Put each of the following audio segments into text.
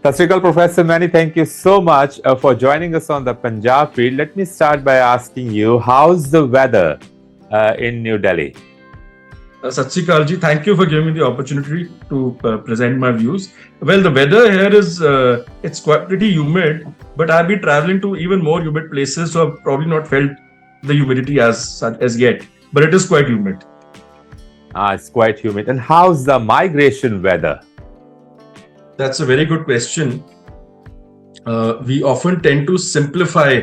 Sat Sri Akal, Professor Maini, thank you so much for joining us on the Punjab Feed. Let me start by asking you, how's the weather in New Delhi? Sat Sri Akal ji, thank you for giving me the opportunity to present my views. Well, the weather here is, it's quite pretty humid, but I've been traveling to even more humid places, so I've probably not felt the humidity as yet, but it is quite humid. It's quite humid. And how's the migration weather? That's a very good question. We often tend to simplify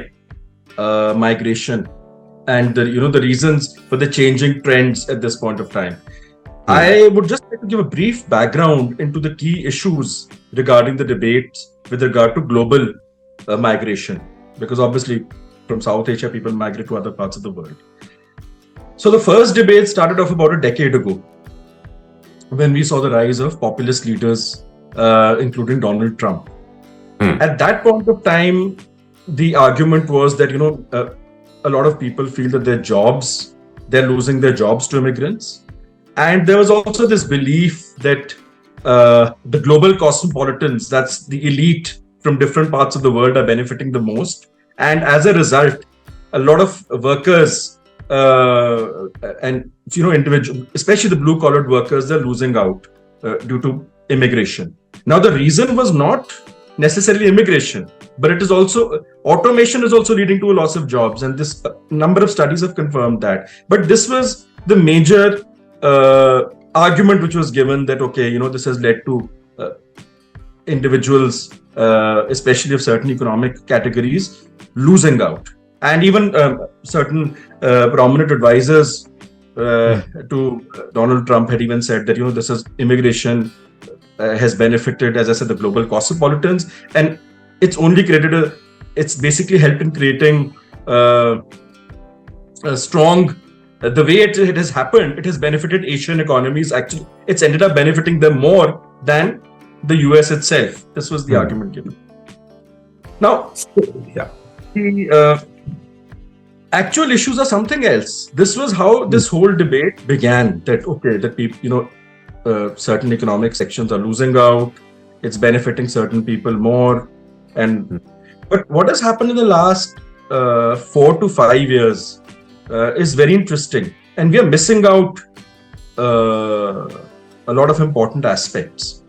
migration and the reasons for the changing trends at this point of time. I would just like to give a brief background into the key issues regarding the debate with regard to global migration, because obviously from South Asia people migrate to other parts of the world. So the first debate started off about a decade ago when we saw the rise of populist leaders, including Donald Trump. At that point of time, the argument was that a lot of people feel that they're losing their jobs to immigrants. And there was also this belief that the global cosmopolitans, that's the elite from different parts of the world, are benefiting the most. And as a result, a lot of workers and individuals, especially the blue-collared workers, they're losing out due to immigration. Now, the reason was not necessarily immigration, but it is also automation is also leading to a loss of jobs, and this number of studies have confirmed that. But this was the major argument which was given, that this has led to individuals, especially of certain economic categories, losing out. And even certain prominent advisors to Donald Trump had even said that this is immigration has benefited, as I said, the global cosmopolitans, and it's only created it's basically helped in creating a strong. The way it has happened, it has benefited Asian economies. Actually, it's ended up benefiting them more than the US itself. This was the argument given. Now, the actual issues are something else. This was how this whole debate began. That people, certain economic sections are losing out. It's benefiting certain people more. But what has happened in the last 4 to 5 years is very interesting, and we are missing out a lot of important aspects.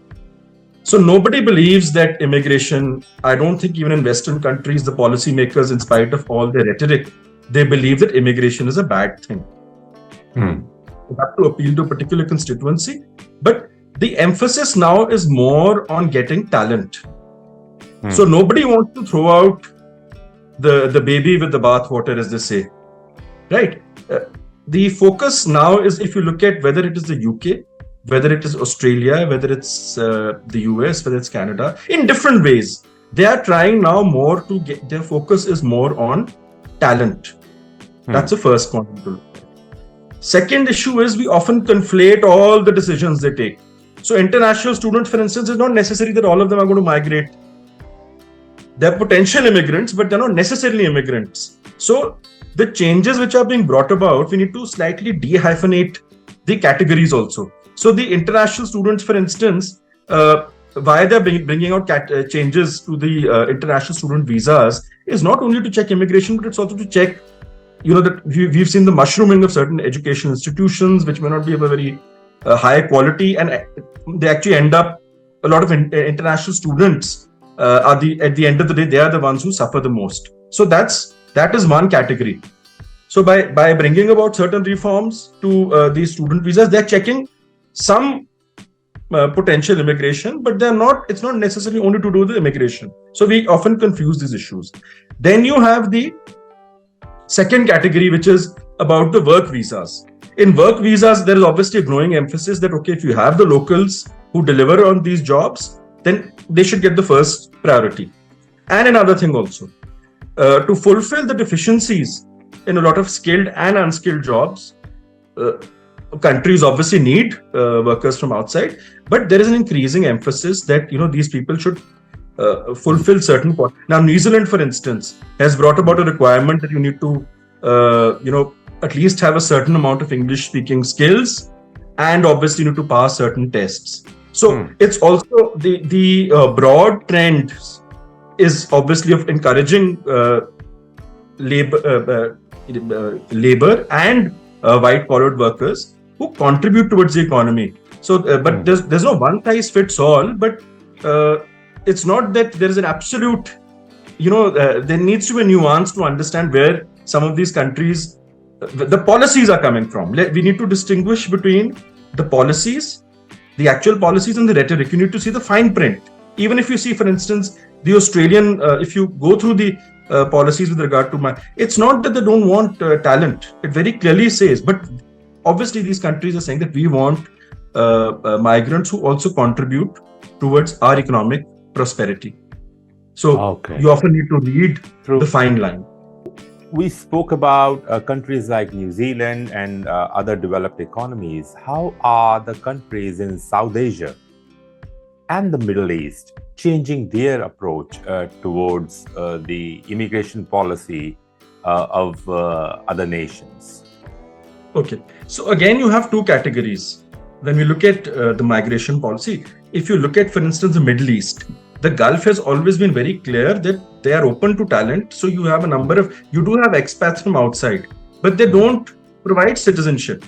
So nobody believes that immigration. I don't think even in Western countries, the policymakers, in spite of all their rhetoric, they believe that immigration is a bad thing. You have to appeal to a particular constituency, but the emphasis now is more on getting talent. So nobody wants to throw out the baby with the bathwater, as they say, right? The focus now is, if you look at whether it is the UK, whether it is Australia, whether it's the US, whether it's Canada, in different ways, they are trying now more to get, their focus is more on talent. That's the first point to look at. Second issue is, we often conflate all the decisions they take. So international students, for instance, it's not necessary that all of them are going to migrate. They're potential immigrants, but they're not necessarily immigrants. So the changes which are being brought about, we need to slightly de-hyphenate the categories also. So the international students, for instance, why they're bringing out changes to the international student visas is not only to check immigration, but it's also to check, that we've seen the mushrooming of certain education institutions, which may not be of a very high quality, and they actually end up, a lot of international students at the end of the day, they are the ones who suffer the most. So that is one category. So by bringing about certain reforms to these student visas, they're checking some potential immigration, but it's not necessarily only to do with the immigration. So we often confuse these issues. Then you have the second category, which is about the work visas. In work visas, there is obviously a growing emphasis that, if you have the locals who deliver on these jobs, then they should get the first priority. And another thing also, to fulfill the deficiencies in a lot of skilled and unskilled jobs, countries obviously need workers from outside, but there is an increasing emphasis that these people should fulfill certain. Now, New Zealand, for instance, has brought about a requirement that you need to, at least have a certain amount of English-speaking skills, and obviously you need to pass certain tests. So it's also the broad trend is obviously of encouraging labor and white collared workers who contribute towards the economy. So, but there's no one size fits all. But it's not that there is an absolute. There needs to be a nuance to understand where some of these countries, the policies are coming from. We need to distinguish between the policies, the actual policies, and the rhetoric. You need to see the fine print. Even if you see, for instance, the Australian, if you go through the policies with regard to it's not that they don't want talent. It very clearly says, but obviously these countries are saying that we want migrants who also contribute towards our economic prosperity. So you often need to read the fine line. We spoke about countries like New Zealand and other developed economies. How are the countries in South Asia and the Middle East changing their approach towards the immigration policy of other nations? Okay, so again, you have two categories. When we look at the migration policy, if you look at, for instance, the Middle East, the Gulf has always been very clear that they are open to talent. So you have you do have expats from outside, but they don't provide citizenship.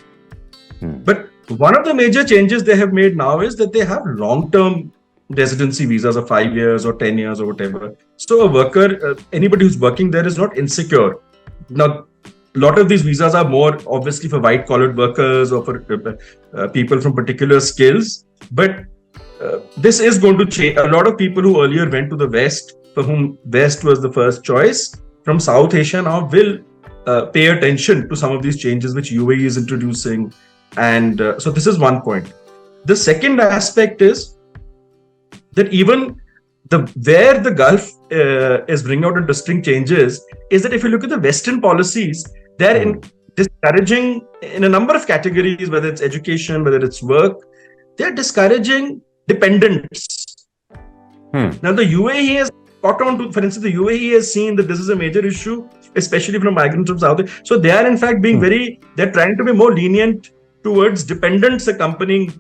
But one of the major changes they have made now is that they have long-term residency visas of 5 years or 10 years or whatever. So a worker, anybody who's working there is not insecure. Now, a lot of these visas are more obviously for white-collared workers or for people from particular skills. But this is going to change. A lot of people who earlier went to the West, for whom West was the first choice, from South Asia now will pay attention to some of these changes which UAE is introducing. And so this is one point. The second aspect is that even where the Gulf is bringing out interesting changes is that if you look at the Western policies, they're discouraging in a number of categories, whether it's education, whether it's work, they're discouraging dependents. Now the UAE has caught on to, for instance, the UAE has seen that this is a major issue, especially from migrants from South. So they are in fact being they're trying to be more lenient towards dependents accompanying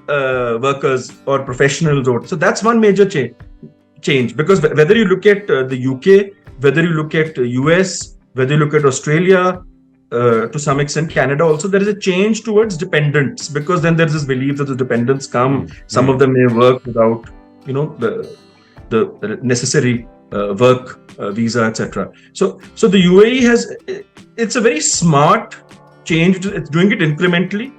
workers or professionals. So that's one major change, because whether you look at the UK, whether you look at US, whether you look at Australia, to some extent Canada also, there is a change towards dependents, because then there's this belief that the dependents come, some of them may work without the necessary work visa, etc. So the UAE it's a very smart change. It's doing it incrementally.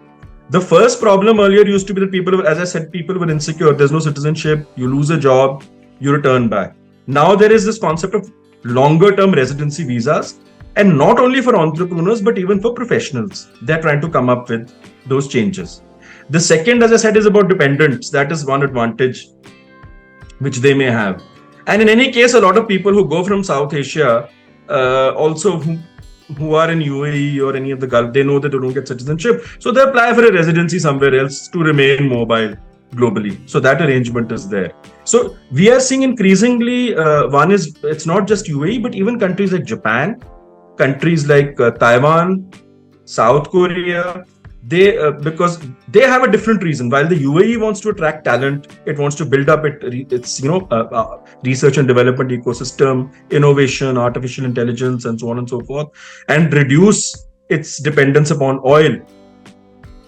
The first problem earlier used to be that people, as I said, people were insecure. There's no citizenship, you lose a job, you return back. Now there is this concept of longer term residency visas. And not only for entrepreneurs, but even for professionals. They're trying to come up with those changes. The second, as I said, is about dependents. That is one advantage which they may have. And in any case, a lot of people who go from South Asia, also who are in UAE or any of the Gulf, they know that they don't get citizenship. So they apply for a residency somewhere else to remain mobile globally. So that arrangement is there. So we are seeing increasingly, it's not just UAE, but even countries like Japan, countries like Taiwan, South Korea, because they have a different reason. While the UAE wants to attract talent, it wants to build up its research and development ecosystem, innovation, artificial intelligence, and so on and so forth, and reduce its dependence upon oil.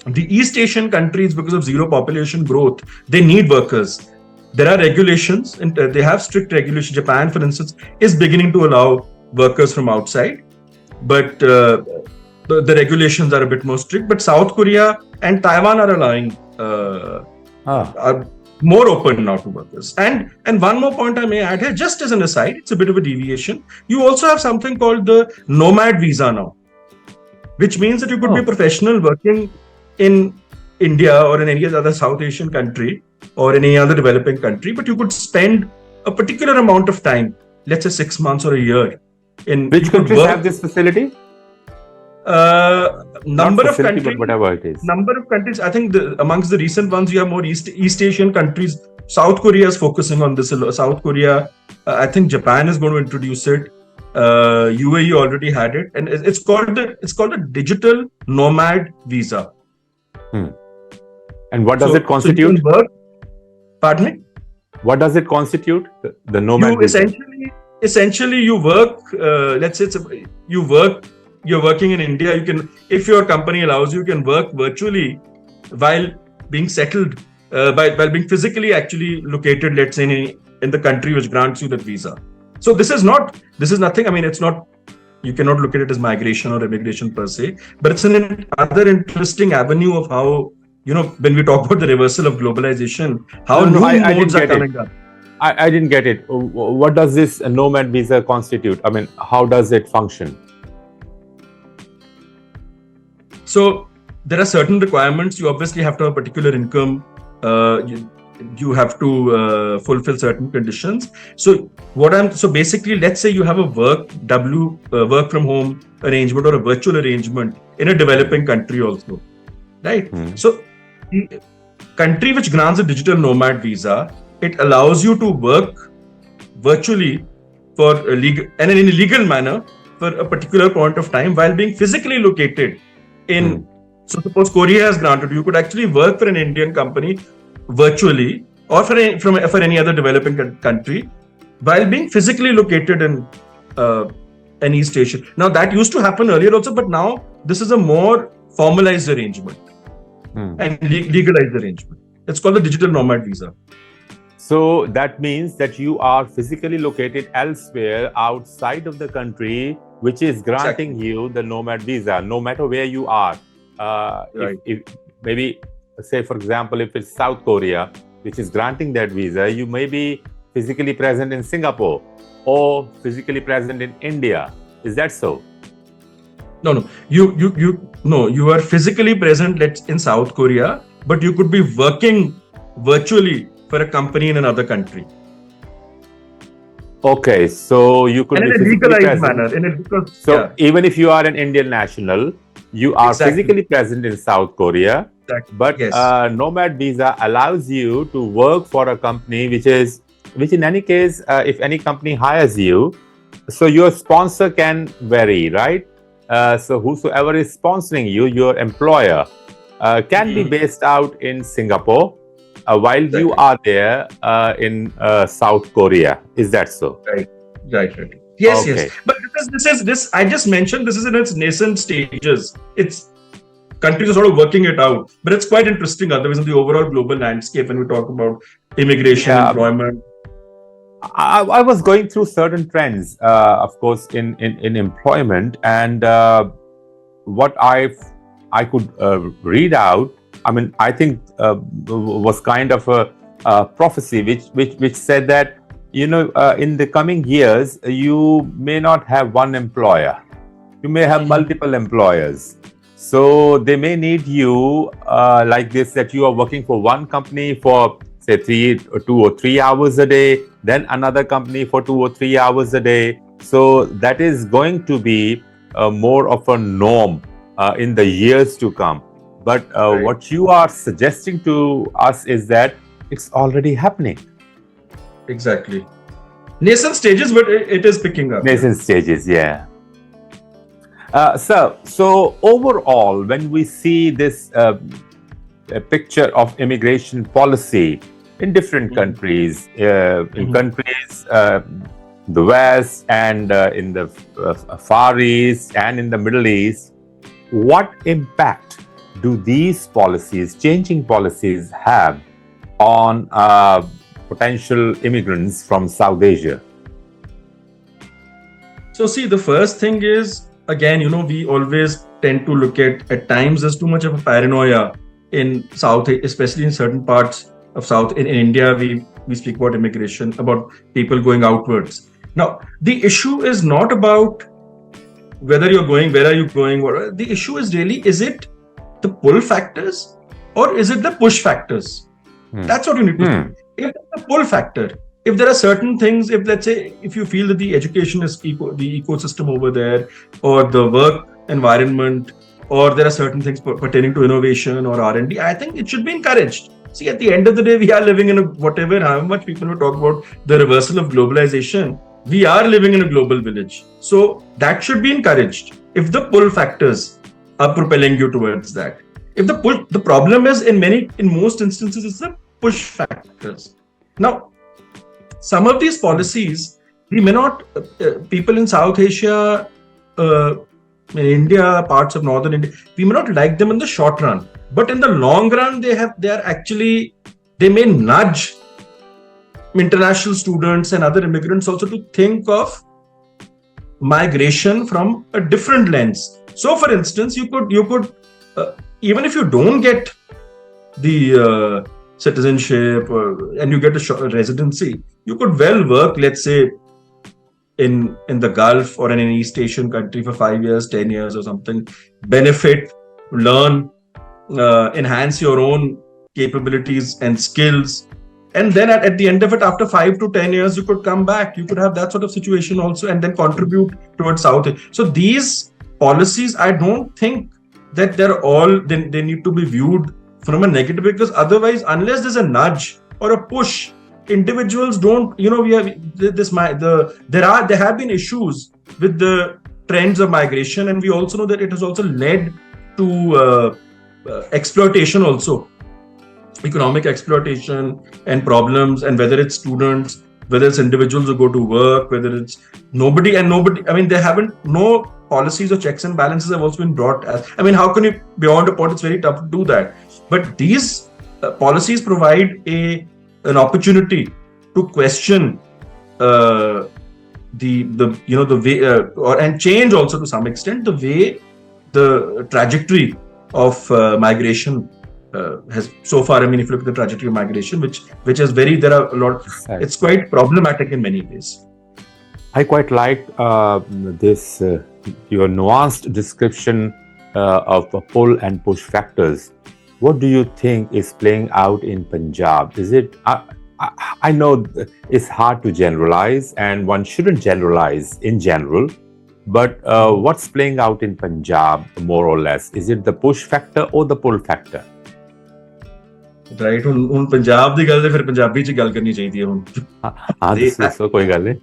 The East Asian countries, because of zero population growth, they need workers. There are regulations, and they have strict regulations. Japan, for instance, is beginning to allow workers from outside. But the regulations are a bit more strict. But South Korea and Taiwan are allowing, are more open now to workers. And one more point I may add here, just as an aside, it's a bit of a deviation. You also have something called the nomad visa now, which means that you could be a professional working in India or in any other South Asian country or any other developing country, but you could spend a particular amount of time, let's say 6 months or a year. Which countries have this facility? Number of countries, but whatever it is. Number of countries. I think amongst the recent ones, you have more East Asian countries. South Korea is focusing on this. South Korea, I think Japan is going to introduce it. UAE already had it, and it's called a digital nomad visa. And what does it constitute? Pardon me? What does it constitute? The nomad You visa. essentially you work. Let's say you work. You're working in India. You can, if your company allows you, you can work virtually while being settled, while being physically actually located. Let's say in the country which grants you that visa. So this is nothing. I mean, it's not. You cannot look at it as migration or immigration per se, but it's an other interesting avenue of how, when we talk about the reversal of globalization, how new I didn't modes are get coming it. up. I didn't get it. What does this nomad visa constitute? I mean, how does it function? So there are certain requirements. You obviously have to have a particular income. You have to fulfill certain conditions. So basically, let's say you have a work from home arrangement or a virtual arrangement in a developing country also, right? So the country which grants a digital nomad visa, it allows you to work virtually for a legal and in a legal manner for a particular point of time while being physically located in. So suppose Korea has granted, you could actually work for an Indian company virtually or for any other developing country while being physically located in an East Asia. Now that used to happen earlier also, but now this is a more formalized arrangement and legalized arrangement. It's called the digital nomad visa. So that means that you are physically located elsewhere outside of the country, which is granting you the nomad visa, no matter where you are. Right. If maybe, say for example, if it's South Korea, which is granting that visa, you may be physically present in Singapore or physically present in India. Is that so? No. You are physically present in South Korea, but you could be working virtually for a company in another country. Okay, so you could and be in a physically legalized present. manner. Even if you are an Indian national, you are physically present in South Korea, but nomad visa allows you to work for a company which in any case, if any company hires you, so your sponsor can vary, right? So whosoever is sponsoring you, your employer, can be based out in Singapore while you are there in South Korea. Is that so? Right. Yes. But this I just mentioned, this is in its nascent stages. It's countries are sort of working it out, but it's quite interesting otherwise in the overall global landscape when we talk about immigration, employment. I was going through certain trends, of course, in employment, and what I could read out. I mean, I think was kind of a prophecy which said that in the coming years you may not have one employer, you may have multiple employers. So they may need you like this, that you are working for one company for say 2 or 3 hours a day, then another company for 2 or 3 hours a day. So that is going to be more of a norm in the years to come. But what you are suggesting to us is that it's already happening. Exactly. Nascent stages, but it is picking up. Nascent stages, yeah. So overall, when we see this picture of immigration policy in different countries, in countries, the West and in the Far East and in the Middle East, what impact do these policies, changing policies, have on potential immigrants from South Asia? So see, the first thing is, again, we always tend to look at times there's too much of a paranoia in South, especially in certain parts of South. In India, we speak about immigration, about people going outwards. Now, the issue is not about whether you're going, where are you going, the issue is really, is it the pull factors or is it the push factors? That's what you need to do. If it's the pull factor, if there are certain things, if let's say, if you feel that the education is the ecosystem over there, or the work environment, or there are certain things pertaining to innovation or R&D, I think it should be encouraged. See, at the end of the day, we are living in how much people will talk about the reversal of globalization, we are living in a global village. So that should be encouraged if the pull factors are propelling you towards that. If the problem is in most instances, it's the push factors. Now, some of these policies, we may not, people in South Asia, in India, parts of northern India, we may not like them in the short run, but in the long run, they may nudge international students and other immigrants also to think of migration from a different lens. So, for instance, you could even if you don't get the citizenship and you get a residency, you could well work, let's say, in the Gulf or in an East Asian country for 5 years, 10 years or something, benefit, learn, enhance your own capabilities and skills. And then at the end of it, after 5 to 10 years, you could come back. You could have that sort of situation also and then contribute towards South. So these policies, I don't think that they need to be viewed from a negative, because otherwise, unless there's a nudge or a push, individuals don't, there have been issues with the trends of migration, and we also know that it has also led to exploitation also, economic exploitation and problems, and whether it's students, whether it's individuals who go to work, whether it's nobody, I mean, no policies or checks and balances have also been brought as, I mean, how can you, beyond a point, it's very tough to do that. But these policies provide an opportunity to question the way, and change also to some extent the way the trajectory of migration has so far. I mean, if you look at the trajectory of migration, which is there are a lot, it's quite problematic in many ways. I quite like this your nuanced description of pull and push factors. What do you think is playing out in Punjab? Is it? I know it's hard to generalize, and one shouldn't generalize in general. But what's playing out in Punjab, more or less? Is it the push factor or the pull factor? Right. ਹੁਣ ਪੰਜਾਬ ਦੀ ਗੱਲ ਤੇ ਫਿਰ ਪੰਜਾਬੀ ਚ ਗੱਲ ਕਰਨੀ ਚਾਹੀਦੀ ਹੈ ਹੁਣ। ਹਾਂ ਦੱਸੋ, ਕੋਈ ਗੱਲ ਨਹੀਂ।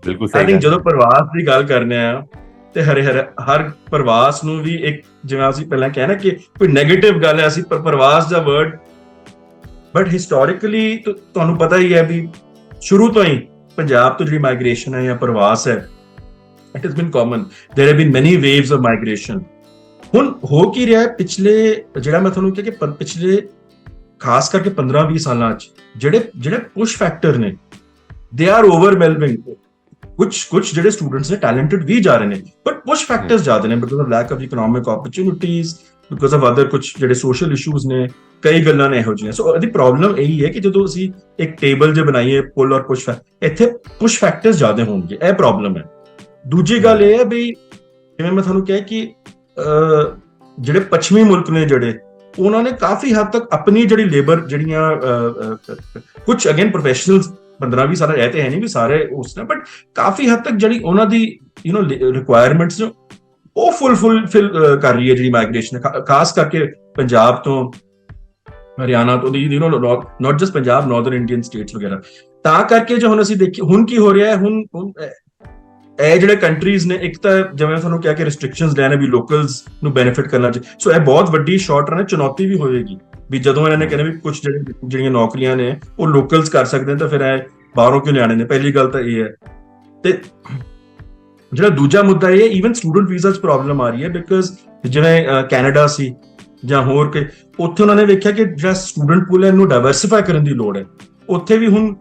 ਬਿਲਕੁਲ ਸਹੀ। I think ਜਦੋਂ ਪ੍ਰਵਾਸ ਦੀ ਗੱਲ ਕਰਨੇ ਆ ਤੇ ਹਰ ਪ੍ਰਵਾਸ ਨੂੰ ਵੀ ਇੱਕ, ਜਿਵੇਂ ਅਸੀਂ ਪਹਿਲਾਂ ਕਿਹਾ ਨਾ ਕਿ ਕੋਈ ਨੈਗੇਟਿਵ ਗੱਲ ਹੈ, ਅਸੀਂ ਪ੍ਰਵਾਸ ਦਾ ਵਰਡ, ਬਟ ਹਿਸਟੋਰੀਕਲੀ ਤੁਹਾਨੂੰ ਪਤਾ ਹੀ ਹੈ ਵੀ ਸ਼ੁਰੂ ਤੋਂ ਹੀ ਪੰਜਾਬ ਤੋਂ ਜਿਹੜੀ ਮਾਈਗ੍ਰੇਸ਼ਨ ਹੈ ਜਾਂ ਪ੍ਰਵਾਸ ਹੈ, it has been common. There have been many waves of migration. ਹੁਣ ਹੋ ਕੀ ਰਿਹਾ ਪਿਛਲੇ, ਜਿਹੜਾ ਮੈਂ ਤੁਹਾਨੂੰ ਕਿਹਾ ਕਿ ਪਿਛਲੇ ਖਾਸ ਕਰਕੇ 15-20 ਸਾਲਾਂ ਚ ਜਿਹੜੇ ਪੁਸ਼ ਫੈਕਟਰ ਨੇ, they are overwhelming. ਕੁਝ ਜਿਹੜੇ ਸਟੂਡੈਂਟਸ ਨੇ ਟੈਲੈਂਟਡ ਵੀ ਜਾ ਰਹੇ ਨੇ, ਬਟ ਪੁਸ਼ ਫੈਕਟਰਸ ਜ਼ਿਆਦਾ ਨੇ because of lack of economic opportunities, because of other ਕੁਝ ਜਿਹੜੇ ਸੋਸ਼ਲ ਇਸ਼ੂਜ਼ ਨੇ, ਕਈ ਗੱਲਾਂ ਨੇ ਇਹੋ ਜਿਹੀਆਂ। ਸੋ ਇਹਦੀ ਪ੍ਰੋਬਲਮ ਇਹੀ ਹੈ ਕਿ ਜਦੋਂ ਅਸੀਂ ਇੱਕ ਟੇਬਲ ਜੇ ਬਣਾਈਏ ਪੁੱਲ ਔਰ ਪੁਸ਼, ਇੱਥੇ ਪੁਸ਼ ਫੈਕਟਰਸ ਜ਼ਿਆਦਾ ਹੋਣਗੇ, ਇਹ ਪ੍ਰੋਬਲਮ ਹੈ। ਦੂਜੀ ਗੱਲ ਇਹ ਹੈ ਵੀ ਜਿਵੇਂ ਮੈਂ ਤੁਹਾਨੂੰ ਕਿਹਾ ਕਿ ਜਿਹੜੇ ਪੱਛਮੀ ਮੁਲਕ ਨੇ ਜਿਹੜੇ, ਉਹਨਾਂ ਨੇ ਕਾਫੀ ਹੱਦ ਤੱਕ ਆਪਣੀ ਜਿਹੜੀ ਲੇਬਰ, ਜਿਹੜੀਆਂ ਕੁਝ ਅਗੇਨ ਪ੍ਰੋਫੈਸ਼ਨਲਸ 15-20 ਸਾਲ ਰਹਿ ਤੇ ਹੈ ਨਹੀਂ ਵੀ ਸਾਰੇ ਉਸ ਨੇ, ਬਟ ਕਾਫੀ ਹੱਦ ਤੱਕ ਜਿਹੜੀ ਉਹਨਾਂ ਦੀ ਰਿਕੁਆਇਰਮੈਂਟਸ ਨੇ ਉਹ ਫੁੱਲਫਿਲ ਕਰ ਰਹੀ ਹੈ ਜਿਹੜੀ ਮਾਈਗ੍ਰੇਸ਼ਨ, ਖਾਸ ਕਰਕੇ ਪੰਜਾਬ ਤੋਂ, ਹਰਿਆਣਾ ਤੋਂ, not just Punjab, northern Indian states ਵਗੈਰਾ। ਤਾਂ ਕਰਕੇ ਜੋ ਹੁਣ ਅਸੀਂ ਦੇਖੀਏ ਹੁਣ ਕੀ ਹੋ ਰਿਹਾ ਹੈ, ਹੁਣ ਇਹ ਜਿਹੜੇ ਕੰਟਰੀਜ਼ ਨੇ, ਇੱਕ ਤਾਂ ਜਿਵੇਂ ਤੁਹਾਨੂੰ ਕਿਹਾ ਕਿ ਰਿਸਟ੍ਰਿਕਸ਼ਨਸ ਲੈਣੇ ਵੀ ਲੋਕਲਸ ਨੂੰ ਬੈਨੀਫਿਟ ਕਰਨਾ ਚਾਹੀਦਾ। ਸੋ ਇਹ ਬਹੁਤ ਵੱਡੀ ਸ਼ਾਰਟ ਰਨ ਚੁਣੌਤੀ ਵੀ ਹੋਏਗੀ ਵੀ ਜਦੋਂ ਇਹਨਾਂ ਨੇ ਕਹਿੰਦੇ ਵੀ ਕੁਝ ਜਿਹੜੀਆਂ ਨੌਕਰੀਆਂ ਨੇ ਉਹ ਲੋਕਲਸ ਕਰ ਸਕਦੇ ਨੇ, ਤਾਂ ਫਿਰ ਇਹ ਬਾਹਰੋਂ ਕਿਉਂ ਲਿਆਣੇ ਨੇ। ਪਹਿਲੀ ਗੱਲ ਤਾਂ ਇਹ ਹੈ। ਤੇ ਜਿਹੜਾ ਦੂਜਾ ਮੁੱਦਾ ਇਹ ਹੈ, ਈਵਨ ਸਟੂਡੈਂਟ ਵੀਜ਼ਾ 'ਚ ਪ੍ਰੋਬਲਮ ਆ ਰਹੀ ਹੈ, ਬਿਕਾਜ਼ ਜਿਵੇਂ ਕੈਨੇਡਾ ਸੀ ਜਾਂ ਹੋਰ ਕਿ ਉੱਥੇ ਉਹਨਾਂ ਨੇ ਵੇਖਿਆ ਕਿ ਜਿਹੜਾ ਸਟੂਡੈਂਟ ਪੂਲ ਹੈ ਇਹਨੂੰ ਡਾਇਵਰਸੀਫਾਈ ਕਰਨ ਦੀ ਲੋੜ ਹੈ। ਉੱਥੇ ਵੀ ਹੁਣ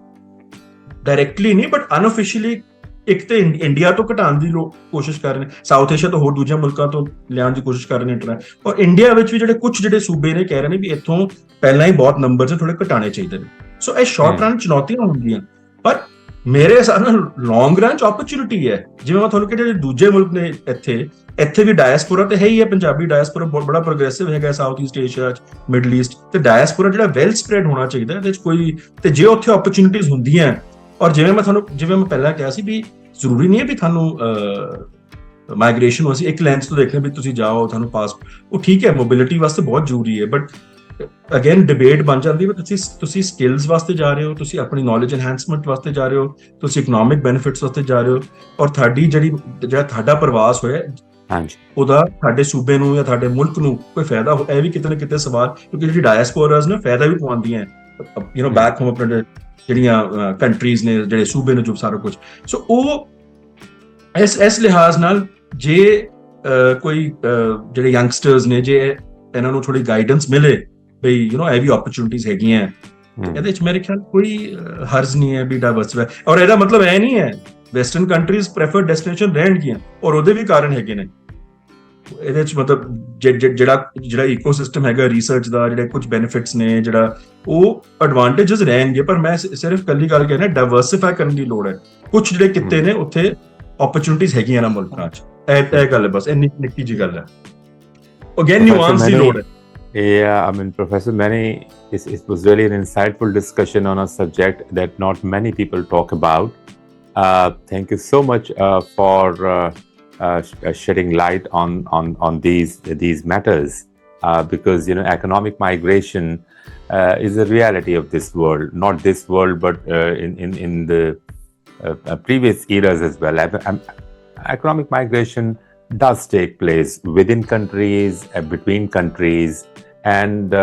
ਡਾਇਰੈਕਟਲੀ ਨਹੀਂ ਬਟ ਅਨਓਫੀਸ਼ੀਅਲੀ ਇੱਕ ਤੇ ਇੰਡੀਆ ਤੋਂ ਘਟਾਉਣ ਦੀ ਕੋਸ਼ਿਸ਼ ਕਰ ਰਹੇ ਨੇ, ਸਾਊਥ ਏਸ਼ੀਆ ਤੋਂ ਹੋਰ ਦੂਜੇ ਮੁਲਕਾਂ ਤੋਂ ਲਿਆਉਣ ਦੀ ਕੋਸ਼ਿਸ਼ ਕਰ ਰਹੇ ਨੇ। ਔਰ ਇੰਡੀਆ ਵਿੱਚ ਵੀ ਜਿਹੜੇ ਸੂਬੇ ਨੇ ਕਹਿ ਰਹੇ ਨੇ ਵੀ ਇੱਥੋਂ ਪਹਿਲਾਂ ਹੀ ਬਹੁਤ ਨੰਬਰ 'ਚ ਥੋੜੇ ਘਟਾਣੇ ਚਾਹੀਦੇ ਨੇ। ਸੋ ਇਹ ਸ਼ਾਰਟ ਰਨ ਚੁਣੌਤੀਆਂ ਹੁੰਦੀਆਂ, ਪਰ ਮੇਰੇ ਹਿਸਾਬ ਨਾਲ ਲੌਂਗ ਰਨ 'ਚ ਓਪਰਚੁਨਿਟੀ ਹੈ। ਜਿਵੇਂ ਮੈਂ ਤੁਹਾਨੂੰ ਕਿਹਾ ਜਿਹੜੇ ਦੂਜੇ ਮੁਲਕ ਨੇ, ਇੱਥੇ ਵੀ ਡਾਇਸਪੋਰਾ ਤੇ ਹੈ ਹੀ ਹੈ, ਪੰਜਾਬੀ ਡਾਇਸਪੋਰਾ ਬਹੁਤ ਬੜਾ ਪ੍ਰੋਗਰੈਸਿਵ ਹੈਗਾ ਸਾਊਥ ਈਸਟ ਏਸ਼ੀਆ 'ਚ, ਮਿਡਲ ਈਸਟ, ਤੇ ਡਾਇਸਪੋਰਾ ਜਿਹੜਾ ਵੈਲ ਸਪਰੈਡ ਹੋਣਾ ਚਾਹੀਦਾ ਇਹਦੇ 'ਚ ਕੋਈ, ਤੇ ਜੇ ਉੱਥੇ ਓਪਰਚੁਨਿਟੀਜ਼ ਹੁੰਦੀਆਂ, ਔਰ ਜਿਵੇਂ ਮੈਂ ਪਹਿਲਾਂ ਕਿਹਾ ਸੀ ਵੀ ਜ਼ਰੂਰੀ ਨਹੀਂ ਹੈ ਵੀ ਤੁਹਾਨੂੰ ਮਾਈਗ੍ਰੇਸ਼ਨ ਨੂੰ ਅਸੀਂ ਇੱਕ ਲੈਂਸ ਤੋਂ ਦੇਖਦੇ ਵੀ ਤੁਸੀਂ ਜਾਓ ਤੁਹਾਨੂੰ ਪਾਸ, ਉਹ ਠੀਕ ਹੈ ਮੋਬਿਲਿਟੀ ਵਾਸਤੇ ਬਹੁਤ ਜ਼ਰੂਰੀ ਹੈ, ਬਟ ਅਗੇਨ ਡਿਬੇਟ ਬਣ ਜਾਂਦੀ ਹੈ ਤੁਸੀਂ ਸਕਿੱਲਸ ਵਾਸਤੇ ਜਾ ਰਹੇ ਹੋ, ਤੁਸੀਂ ਆਪਣੀ ਨੌਲੇਜ ਐਨਹਾਂਸਮੈਂਟ ਵਾਸਤੇ ਜਾ ਰਹੇ ਹੋ, ਤੁਸੀਂ ਇਕਨੋਮਿਕ ਬੈਨੀਫਿਟਸ ਵਾਸਤੇ ਜਾ ਰਹੇ ਹੋ, ਔਰ ਜਿਹੜਾ ਤੁਹਾਡਾ ਪ੍ਰਵਾਸ ਹੋਇਆ ਉਹਦਾ ਤੁਹਾਡੇ ਸੂਬੇ ਨੂੰ ਜਾਂ ਤੁਹਾਡੇ ਮੁਲਕ ਨੂੰ ਕੋਈ ਫਾਇਦਾ ਹੋ, ਇਹ ਵੀ ਕਿਤੇ ਨਾ ਕਿਤੇ ਸਵਾਲ, ਕਿਉਂਕਿ ਜਿਹੜੀ ਡਾਇਸਪੋਰਾਸ ਨੇ ਫਾਇਦਾ ਵੀ ਪਵਾਉਂਦੀਆਂ ਬੈਕ ਹੋਮ ਆਪਣੇ ਜਿਹੜੀਆਂ ਕੰਟਰੀਜ਼ ਨੇ, ਜਿਹੜੇ ਸੂਬੇ ਨੇ, ਜੋ ਸਾਰਾ ਕੁਝ। ਸੋ ਉਹ ਇਸ ਲਿਹਾਜ਼ ਨਾਲ ਜੇ ਕੋਈ ਜਿਹੜੇ ਯੰਗਸਟਰਸ ਨੇ, ਜੇ ਇਹਨਾਂ ਨੂੰ ਥੋੜੀ ਗਾਈਡੈਂਸ ਮਿਲੇ ਬਈ ਇਹ ਵੀ ਓਪਰਚੁਨਿਟੀਜ਼ ਹੈਗੀਆਂ, ਇਹਦੇ ਚ ਮੇਰੇ ਖਿਆਲ ਕੋਈ ਹਰਜ਼ ਨਹੀਂ ਹੈ ਵੀ ਡਾਇਵਰਸਿਫਾਈ। ਔਰ ਇਹਦਾ ਮਤਲਬ ਇਹ ਨਹੀਂ ਹੈ ਵੈਸਟਰਨ ਕੰਟਰੀਜ਼ ਪ੍ਰੈਫਰਡ ਡੈਸਟੀਨੇਸ਼ਨ ਰਹਿਣਗੀਆਂ, ਔਰ ਉਹਦੇ ਵੀ ਕਾਰਨ ਹੈਗੇ ਨੇ। ਇਹਦੇ ਚ ਮਤਲਬ ਜਿਹੜਾ ਇਕੋਸਿਸਟਮ ਹੈਗਾ ਰਿਸਰਚ ਦਾ, ਜਿਹੜੇ ਕੁਝ ਬੈਨੀਫਿਟਸ ਨੇ, ਜਿਹੜਾ ਉਹ ਐਡਵਾਂਟੇजेस ਰਹਿਣਗੇ। ਪਰ ਮੈਂ ਸਿਰਫ ਕੱਲੀ ਗੱਲ ਕਹਿਣਾ, ਡਾਇਵਰਸਿਫਾਈ ਕਰਨ ਦੀ ਲੋੜ ਹੈ। ਕੁਝ ਜਿਹੜੇ ਕਿੱਤੇ ਨੇ ਉੱਥੇ ਓਪਰਚੁਨਿਟੀਜ਼ ਹੈਗੀਆਂ ਨਾ ਮੁਲਕਾਂ ਚ, ਇਹ ਗੱਲ ਹੈ ਬਸ, ਇਹ ਨਿੱਕੀ ਜੀ ਗੱਲ ਹੈ। ਅਗੇਨ ਨਿਊਆਂਸ ਦੀ ਲੋੜ ਹੈ। Yeah, I mean, Professor Maini, it was really an insightful discussion on a subject that not many people talk about. Thank you so much for shedding light on these matters, because economic migration is a reality of this world, not this world, but in the previous eras as well. Economic migration does take place within countries, between countries, and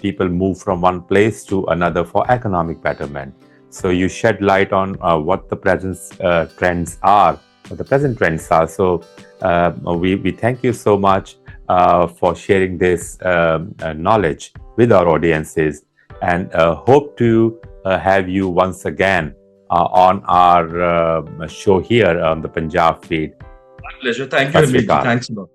people move from one place to another for economic betterment. So you shed light on what the present trends are. So we thank you so much for sharing this knowledge with our audiences, and hope to have you once again on our show here on the Punjab Feed. My pleasure. Thank you, Amit. Thanks a lot.